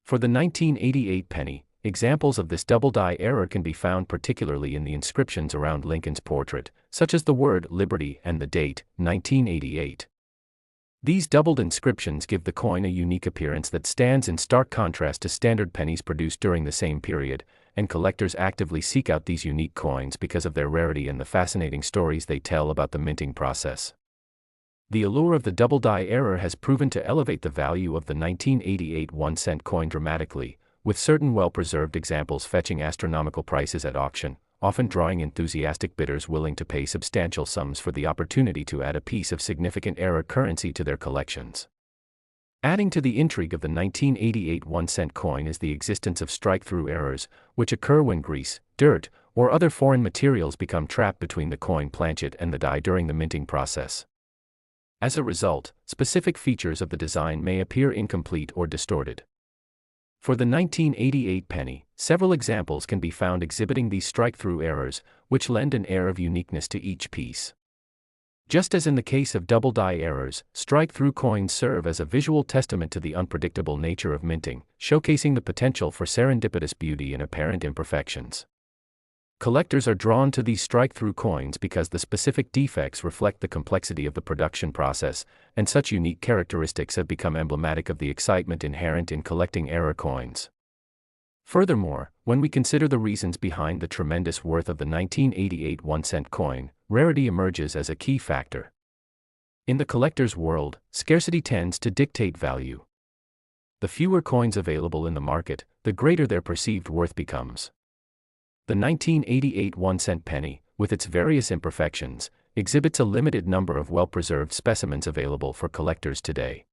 For the 1988 penny, examples of this double die error can be found particularly in the inscriptions around Lincoln's portrait, such as the word Liberty and the date, 1988. These doubled inscriptions give the coin a unique appearance that stands in stark contrast to standard pennies produced during the same period, and collectors actively seek out these unique coins because of their rarity and the fascinating stories they tell about the minting process. The allure of the double die error has proven to elevate the value of the 1988 1-cent coin dramatically, with certain well-preserved examples fetching astronomical prices at auction, often drawing enthusiastic bidders willing to pay substantial sums for the opportunity to add a piece of significant error currency to their collections. Adding to the intrigue of the 1988 1-cent coin is the existence of strike-through errors, which occur when grease, dirt, or other foreign materials become trapped between the coin planchet and the die during the minting process. As a result, specific features of the design may appear incomplete or distorted. For the 1988 penny, several examples can be found exhibiting these strike-through errors, which lend an air of uniqueness to each piece. Just as in the case of double die errors, strike-through coins serve as a visual testament to the unpredictable nature of minting, showcasing the potential for serendipitous beauty and apparent imperfections. Collectors are drawn to these strike-through coins because the specific defects reflect the complexity of the production process, and such unique characteristics have become emblematic of the excitement inherent in collecting error coins. Furthermore, when we consider the reasons behind the tremendous worth of the 1988 1-cent coin, rarity emerges as a key factor. In the collector's world, scarcity tends to dictate value. The fewer coins available in the market, the greater their perceived worth becomes. The 1988 1-cent penny, with its various imperfections, exhibits a limited number of well-preserved specimens available for collectors today.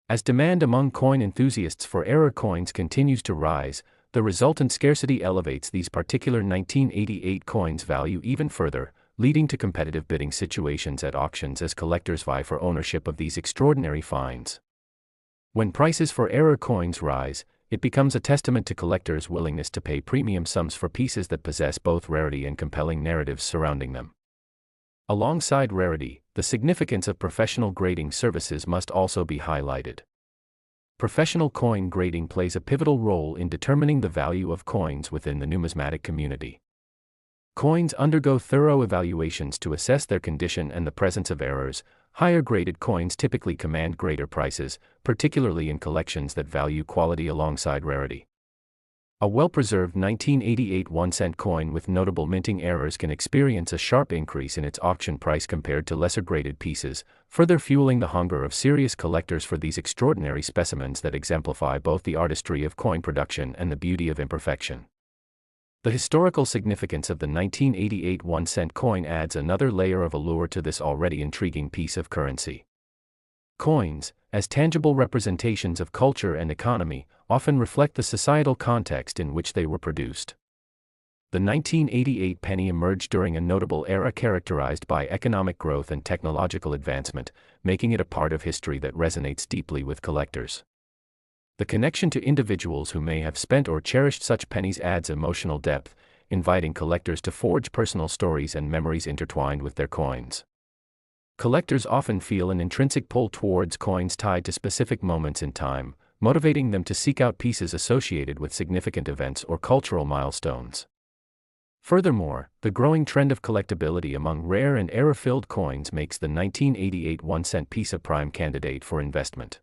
As demand among coin enthusiasts for error coins continues to rise, the resultant scarcity elevates these particular 1988 coins' value even further, leading to competitive bidding situations at auctions as collectors vie for ownership of these extraordinary finds. When prices for error coins rise, it becomes a testament to collectors' willingness to pay premium sums for pieces that possess both rarity and compelling narratives surrounding them. Alongside rarity, the significance of professional grading services must also be highlighted. Professional coin grading plays a pivotal role in determining the value of coins within the numismatic community. Coins undergo thorough evaluations to assess their condition and the presence of errors. Higher graded coins typically command greater prices, particularly in collections that value quality alongside rarity. A well-preserved 1988 1-cent coin with notable minting errors can experience a sharp increase in its auction price compared to lesser graded pieces, further fueling the hunger of serious collectors for these extraordinary specimens that exemplify both the artistry of coin production and the beauty of imperfection. The historical significance of the 1988 1-cent coin adds another layer of allure to this already intriguing piece of currency. Coins, as tangible representations of culture and economy, often reflect the societal context in which they were produced. The 1988 penny emerged during a notable era characterized by economic growth and technological advancement, making it a part of history that resonates deeply with collectors. The connection to individuals who may have spent or cherished such pennies adds emotional depth, inviting collectors to forge personal stories and memories intertwined with their coins. Collectors often feel an intrinsic pull towards coins tied to specific moments in time, motivating them to seek out pieces associated with significant events or cultural milestones. Furthermore, the growing trend of collectability among rare and error-filled coins makes the 1988 1-cent piece a prime candidate for investment.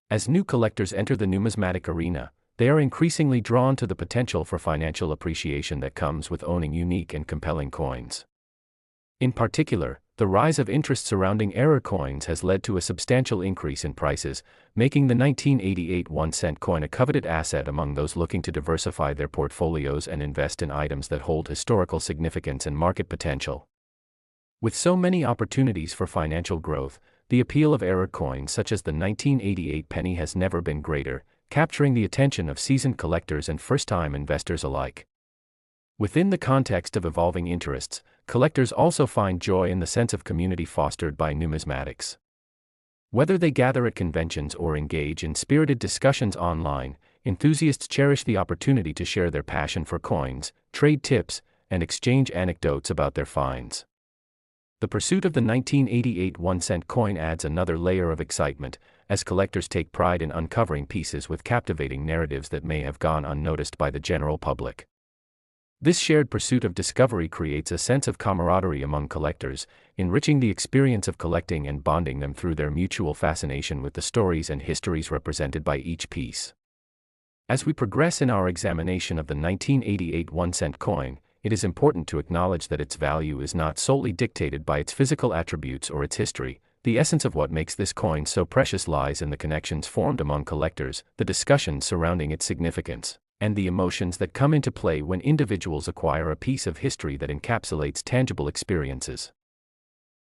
As new collectors enter the numismatic arena, they are increasingly drawn to the potential for financial appreciation that comes with owning unique and compelling coins. In particular, the rise of interest surrounding error coins has led to a substantial increase in prices, making the 1988 1-cent coin a coveted asset among those looking to diversify their portfolios and invest in items that hold historical significance and market potential. With so many opportunities for financial growth, the appeal of error coins such as the 1988 penny has never been greater, capturing the attention of seasoned collectors and first-time investors alike. Within the context of evolving interests, collectors also find joy in the sense of community fostered by numismatics. Whether they gather at conventions or engage in spirited discussions online, enthusiasts cherish the opportunity to share their passion for coins, trade tips, and exchange anecdotes about their finds. The pursuit of the 1988 1-cent coin adds another layer of excitement, as collectors take pride in uncovering pieces with captivating narratives that may have gone unnoticed by the general public. This shared pursuit of discovery creates a sense of camaraderie among collectors, enriching the experience of collecting and bonding them through their mutual fascination with the stories and histories represented by each piece. As we progress in our examination of the 1988 1-cent coin, it is important to acknowledge that its value is not solely dictated by its physical attributes or its history. The essence of what makes this coin so precious lies in the connections formed among collectors, the discussions surrounding its significance, and the emotions that come into play when individuals acquire a piece of history that encapsulates tangible experiences.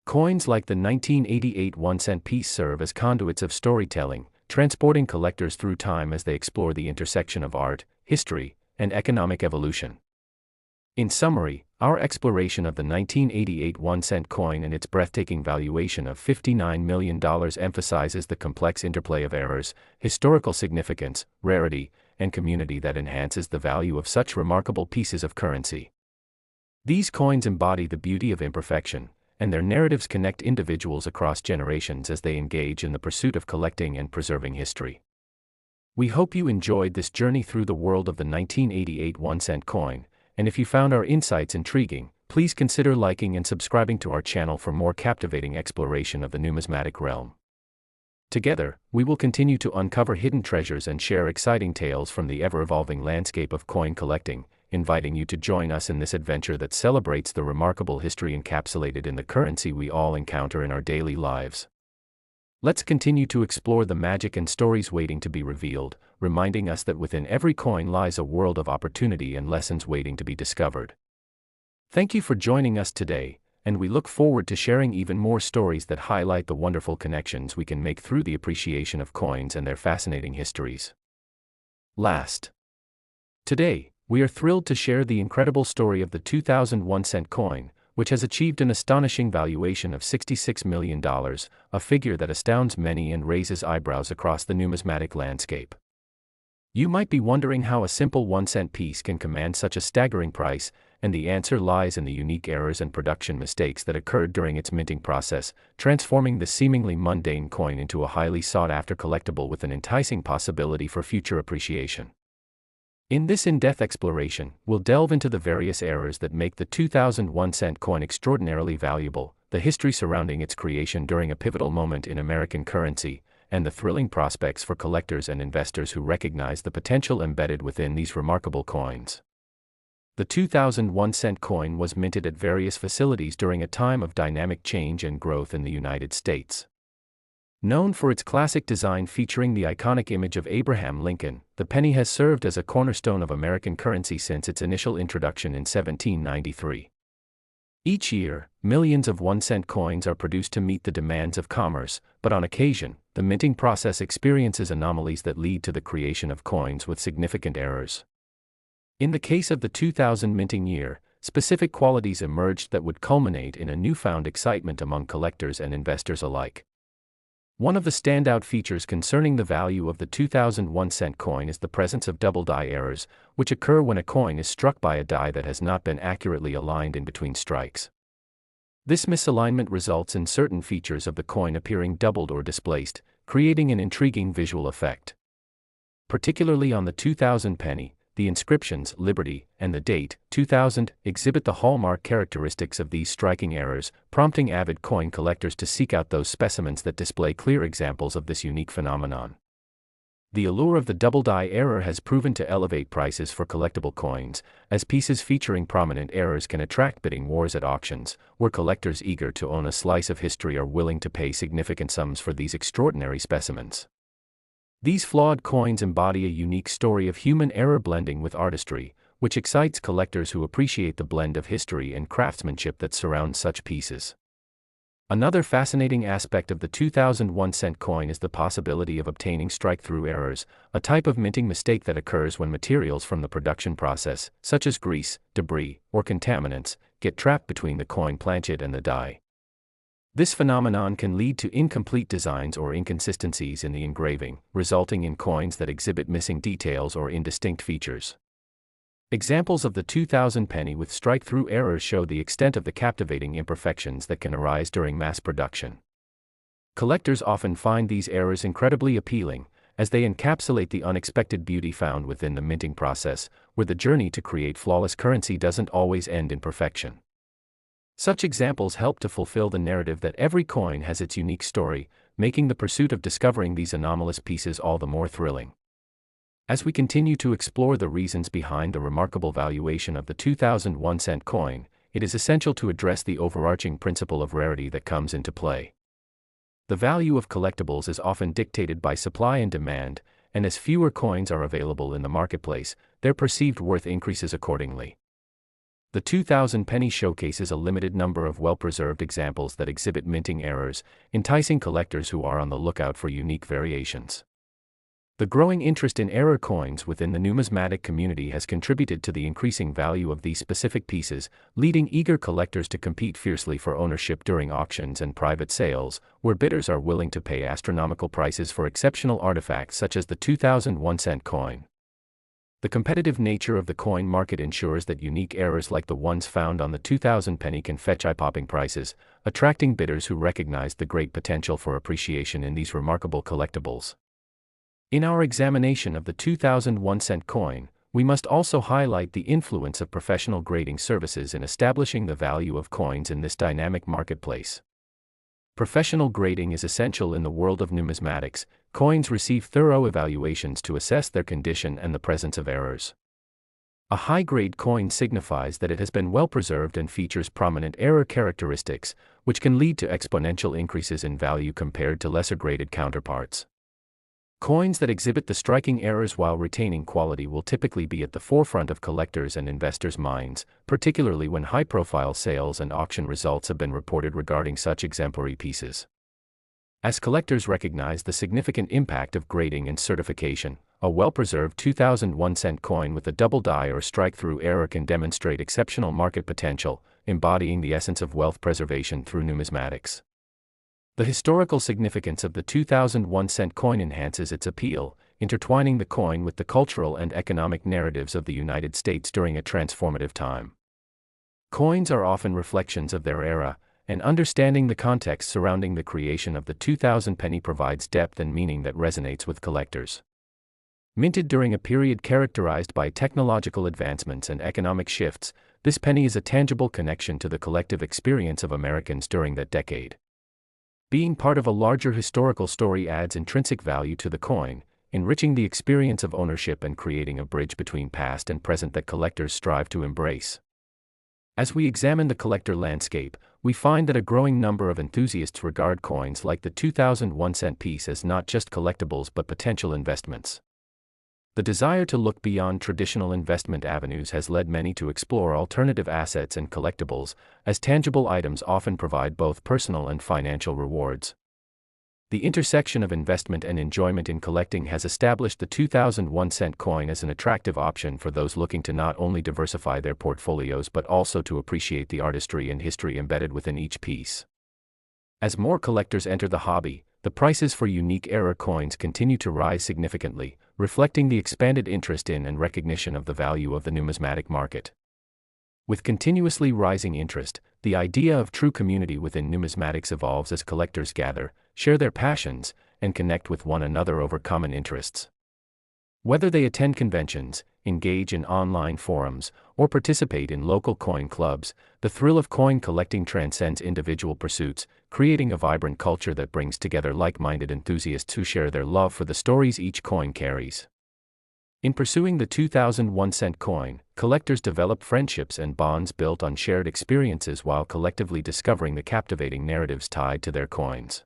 Coins like the 1988 1-cent piece serve as conduits of storytelling, transporting collectors through time as they explore the intersection of art, history, and economic evolution. In summary, our exploration of the 1988 1-cent coin and its breathtaking valuation of $59 million emphasizes the complex interplay of errors, historical significance, rarity, and community that enhances the value of such remarkable pieces of currency. These coins embody the beauty of imperfection, and their narratives connect individuals across generations as they engage in the pursuit of collecting and preserving history. We hope you enjoyed this journey through the world of the 1988 1-cent coin, and if you found our insights intriguing, please consider liking and subscribing to our channel for more captivating exploration of the numismatic realm. Together, we will continue to uncover hidden treasures and share exciting tales from the ever-evolving landscape of coin collecting, inviting you to join us in this adventure that celebrates the remarkable history encapsulated in the currency we all encounter in our daily lives. Let's continue to explore the magic and stories waiting to be revealed, reminding us that within every coin lies a world of opportunity and lessons waiting to be discovered. Thank you for joining us today, and we look forward to sharing even more stories that highlight the wonderful connections we can make through the appreciation of coins and their fascinating histories. Today, we are thrilled to share the incredible story of the 2001-cent coin, which has achieved an astonishing valuation of $66 million, a figure that astounds many and raises eyebrows across the numismatic landscape. You might be wondering how a simple 1-cent piece can command such a staggering price, and the answer lies in the unique errors and production mistakes that occurred during its minting process, transforming this seemingly mundane coin into a highly sought-after collectible with an enticing possibility for future appreciation. In this in-depth exploration, we'll delve into the various errors that make the 2001-cent coin extraordinarily valuable, the history surrounding its creation during a pivotal moment in American currency, and the thrilling prospects for collectors and investors who recognize the potential embedded within these remarkable coins. The 2001-cent coin was minted at various facilities during a time of dynamic change and growth in the United States. Known for its classic design featuring the iconic image of Abraham Lincoln, the penny has served as a cornerstone of American currency since its initial introduction in 1793. Each year, millions of 1-cent coins are produced to meet the demands of commerce, but on occasion, the minting process experiences anomalies that lead to the creation of coins with significant errors. In the case of the 2000 minting year, specific qualities emerged that would culminate in a newfound excitement among collectors and investors alike. One of the standout features concerning the value of the 2001-cent coin is the presence of double die errors, which occur when a coin is struck by a die that has not been accurately aligned in between strikes. This misalignment results in certain features of the coin appearing doubled or displaced, creating an intriguing visual effect. Particularly on the 2000 penny, the inscriptions Liberty and the date 2000 exhibit the hallmark characteristics of these striking errors, prompting avid coin collectors to seek out those specimens that display clear examples of this unique phenomenon. The allure of the double die error has proven to elevate prices for collectible coins, as pieces featuring prominent errors can attract bidding wars at auctions, where collectors eager to own a slice of history are willing to pay significant sums for these extraordinary specimens. These flawed coins embody a unique story of human error blending with artistry, which excites collectors who appreciate the blend of history and craftsmanship that surrounds such pieces. Another fascinating aspect of the 2001-cent coin is the possibility of obtaining strike-through errors, a type of minting mistake that occurs when materials from the production process, such as grease, debris, or contaminants, get trapped between the coin planchet and the die. This phenomenon can lead to incomplete designs or inconsistencies in the engraving, resulting in coins that exhibit missing details or indistinct features. Examples of the 2000 penny with strike-through errors show the extent of the captivating imperfections that can arise during mass production. Collectors often find these errors incredibly appealing, as they encapsulate the unexpected beauty found within the minting process, where the journey to create flawless currency doesn't always end in perfection. Such examples help to fulfill the narrative that every coin has its unique story, making the pursuit of discovering these anomalous pieces all the more thrilling. As we continue to explore the reasons behind the remarkable valuation of the 2001-cent coin, it is essential to address the overarching principle of rarity that comes into play. The value of collectibles is often dictated by supply and demand, and as fewer coins are available in the marketplace, their perceived worth increases accordingly. The 2000 penny showcases a limited number of well-preserved examples that exhibit minting errors, enticing collectors who are on the lookout for unique variations. The growing interest in error coins within the numismatic community has contributed to the increasing value of these specific pieces, leading eager collectors to compete fiercely for ownership during auctions and private sales, where bidders are willing to pay astronomical prices for exceptional artifacts such as the 2001-cent coin. The competitive nature of the coin market ensures that unique errors like the ones found on the 2000 penny can fetch eye-popping prices, attracting bidders who recognize the great potential for appreciation in these remarkable collectibles. In our examination of the 2001-cent coin, we must also highlight the influence of professional grading services in establishing the value of coins in this dynamic marketplace. Professional grading is essential in the world of numismatics. Coins receive thorough evaluations to assess their condition and the presence of errors. A high-grade coin signifies that it has been well preserved and features prominent error characteristics, which can lead to exponential increases in value compared to lesser-graded counterparts. Coins that exhibit the striking errors while retaining quality will typically be at the forefront of collectors' and investors' minds, particularly when high-profile sales and auction results have been reported regarding such exemplary pieces. As collectors recognize the significant impact of grading and certification, a well-preserved 2001-cent coin with a double die or strike-through error can demonstrate exceptional market potential, embodying the essence of wealth preservation through numismatics. The historical significance of the 2001-cent coin enhances its appeal, intertwining the coin with the cultural and economic narratives of the United States during a transformative time. Coins are often reflections of their era, and understanding the context surrounding the creation of the 2000 penny provides depth and meaning that resonates with collectors. Minted during a period characterized by technological advancements and economic shifts, this penny is a tangible connection to the collective experience of Americans during that decade. Being part of a larger historical story adds intrinsic value to the coin, enriching the experience of ownership and creating a bridge between past and present that collectors strive to embrace. As we examine the collector landscape, we find that a growing number of enthusiasts regard coins like the 2001-cent piece as not just collectibles but potential investments. The desire to look beyond traditional investment avenues has led many to explore alternative assets and collectibles, as tangible items often provide both personal and financial rewards. The intersection of investment and enjoyment in collecting has established the 2001-cent coin as an attractive option for those looking to not only diversify their portfolios but also to appreciate the artistry and history embedded within each piece. As more collectors enter the hobby, the prices for unique era coins continue to rise significantly, reflecting the expanded interest in and recognition of the value of the numismatic market. With continuously rising interest, the idea of true community within numismatics evolves as collectors gather, share their passions, and connect with one another over common interests. Whether they attend conventions, engage in online forums, or participate in local coin clubs, the thrill of coin collecting transcends individual pursuits, creating a vibrant culture that brings together like-minded enthusiasts who share their love for the stories each coin carries. In pursuing the 2001-cent coin, collectors develop friendships and bonds built on shared experiences while collectively discovering the captivating narratives tied to their coins.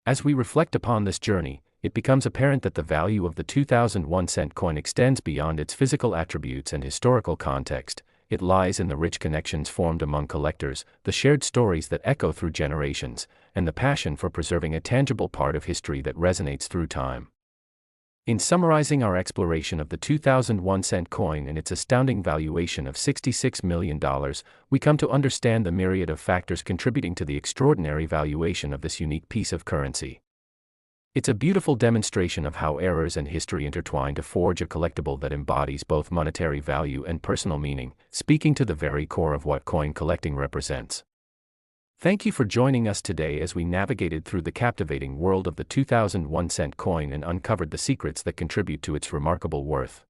As we reflect upon this journey, it becomes apparent that the value of the 2001-cent coin extends beyond its physical attributes and historical context. It lies in the rich connections formed among collectors, the shared stories that echo through generations, and the passion for preserving a tangible part of history that resonates through time. In summarizing our exploration of the 2001-cent coin and its astounding valuation of $66 million, we come to understand the myriad of factors contributing to the extraordinary valuation of this unique piece of currency. It's a beautiful demonstration of how errors and history intertwine to forge a collectible that embodies both monetary value and personal meaning, speaking to the very core of what coin collecting represents. Thank you for joining us today as we navigated through the captivating world of the 2001-cent coin and uncovered the secrets that contribute to its remarkable worth.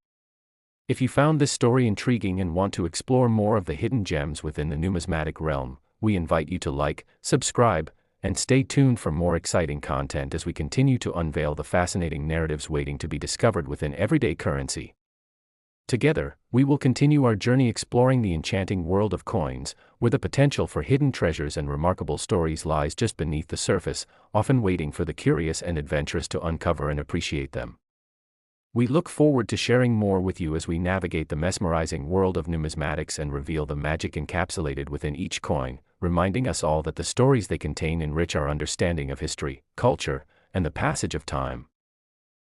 If you found this story intriguing and want to explore more of the hidden gems within the numismatic realm, we invite you to like, subscribe, and stay tuned for more exciting content as we continue to unveil the fascinating narratives waiting to be discovered within everyday currency. Together, we will continue our journey exploring the enchanting world of coins, where the potential for hidden treasures and remarkable stories lies just beneath the surface, often waiting for the curious and adventurous to uncover and appreciate them. We look forward to sharing more with you as we navigate the mesmerizing world of numismatics and reveal the magic encapsulated within each coin, reminding us all that the stories they contain enrich our understanding of history, culture, and the passage of time.